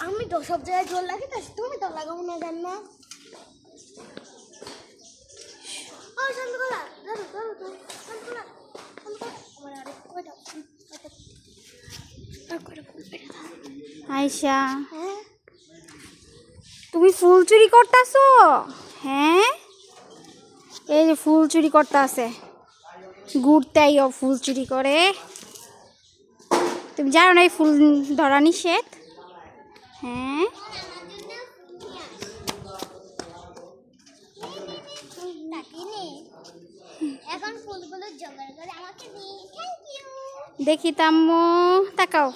আমি তো সব জায়গায় জল লাগে, তা তুমি তো লাগাবো না জান না। আয়শা, তুমি ফুল চুরি করতেছো? হ্যাঁ, এই যে ফুল চুরি করতে আছে, ঘুরতে আইও ফুল চুরি করে। তুমি জানো না এই ফুল ধরা নিষেধ? হ্যাঁ, এখন ফুলগুলো জোগাড় করে আমাকে দিন। Thank you. দেখি তাম্মু, তাকাও।